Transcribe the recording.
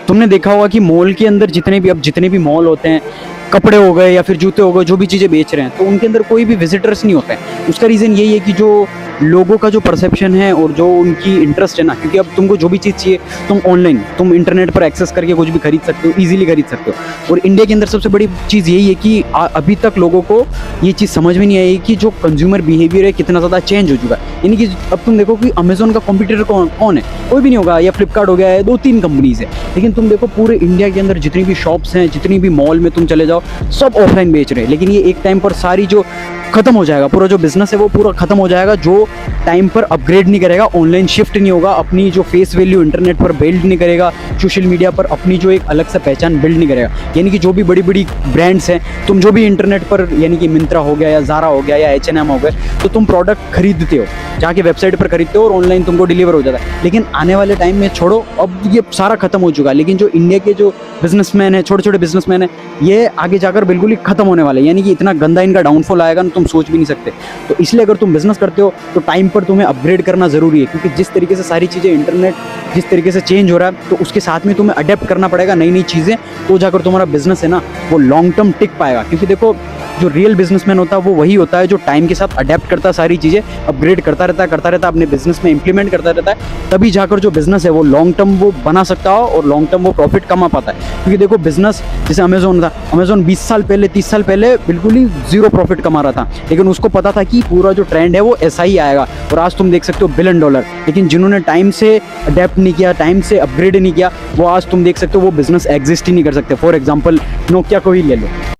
तुमने देखा होगा कि मॉल के अंदर जितने भी मॉल होते हैं, कपड़े हो गए या फिर जूते हो गए, जो भी चीज़ें बेच रहे हैं, तो उनके अंदर कोई भी विजिटर्स नहीं होते हैं। उसका रीज़न यही है कि जो लोगों का जो परसेप्शन है और जो उनकी इंटरेस्ट है ना, क्योंकि अब तुमको जो भी चीज़ चाहिए तुम इंटरनेट पर एक्सेस करके कुछ भी खरीद सकते हो, ईजिली खरीद सकते हो। और इंडिया के अंदर सबसे बड़ी चीज़ यही है कि अभी तक लोगों को ये चीज़ समझ में नहीं आई कि जो कंज्यूमर बिहेवियर है कितना ज़्यादा चेंज हो चुका है। यानी कि अब तुम देखो कि अमेजोन का कॉम्पिटिटर कौन है? कोई भी नहीं होगा। या फ्लिपकार्ट हो गया है, 2-3 कंपनीज है। लेकिन तुम देखो पूरे इंडिया के अंदर जितनी भी शॉप्स हैं, जितनी भी मॉल में तुम चले जाओ, सब ऑफलाइन बेच रहे हैं। लेकिन ये एक टाइम पर सारी जो खत्म हो जाएगा, पूरा जो बिजनेस है वो पूरा खत्म हो जाएगा, जो टाइम पर अपग्रेड नहीं करेगा, ऑनलाइन शिफ्ट नहीं होगा, अपनी जो फेस वैल्यू इंटरनेट पर बिल्ड नहीं करेगा, सोशल मीडिया पर अपनी जो एक अलग सा पहचान बिल्ड नहीं करेगा। यानी कि जो भी बड़ी बड़ी ब्रांड्स हैं, तुम जो भी इंटरनेट पर, यानी कि मिंत्रा हो गया या ज़ारा हो गया या H&M हो गया, तो तुम प्रोडक्ट खरीदते हो, जाके वेबसाइट पर खरीदते हो और ऑनलाइन तुमको डिलीवर हो जाता है। लेकिन आने वाले टाइम में छोड़ो, अब ये सारा खत्म हो चुका है। लेकिन जो इंडिया के जो बिजनेसमैन है, छोटे छोटे बिजनेसमैन है, ये आगे जाकर बिल्कुल ही खत्म होने वाले हैं। यानी कि इतना गंदा इनका डाउनफॉल आएगा ना, तुम सोच भी नहीं सकते। तो इसलिए अगर तुम बिजनेस करते हो तो टाइम पर तुम्हें अपग्रेड करना ज़रूरी है, क्योंकि जिस तरीके से सारी चीज़ें, इंटरनेट जिस तरीके से चेंज हो रहा है, तो उसके साथ में तुम्हें अडेप्ट करना पड़ेगा नई नई चीज़ें, तो जाकर तुम्हारा बिजनेस है ना वो लॉन्ग टर्म टिक पाएगा। क्योंकि देखो, जो रियल बिजनेसमैन होता है वो वही होता है जो टाइम के साथ अडेप्ट करता है, सारी चीज़ें अपग्रेड करता रहता है, अपने बिजनेस में इंप्लीमेंट करता रहता है। तभी जाकर जो बिजनेस है वो लॉन्ग टर्म वो बना सकता हो और लॉन्ग टर्म वो प्रॉफिट कमा पाता है। क्योंकि देखो, बिजनेस जैसे अमेजोन था, अमेजोन 20 साल पहले, 30 साल पहले बिल्कुल ही जीरो प्रॉफिट कमा रहा था, लेकिन उसको पता था कि पूरा जो ट्रेंड है वो ऐसा ही आएगा, और आज तुम देख सकते हो $1 बिलियन। लेकिन जिन्होंने टाइम से अडेप्ट नहीं किया, टाइम से अपग्रेड नहीं किया, वो आज तुम देख सकते हो वो बिजनेस एग्जिस्ट ही नहीं कर सकते। फॉर एग्जाम्पल नोकिया को ही ले लो।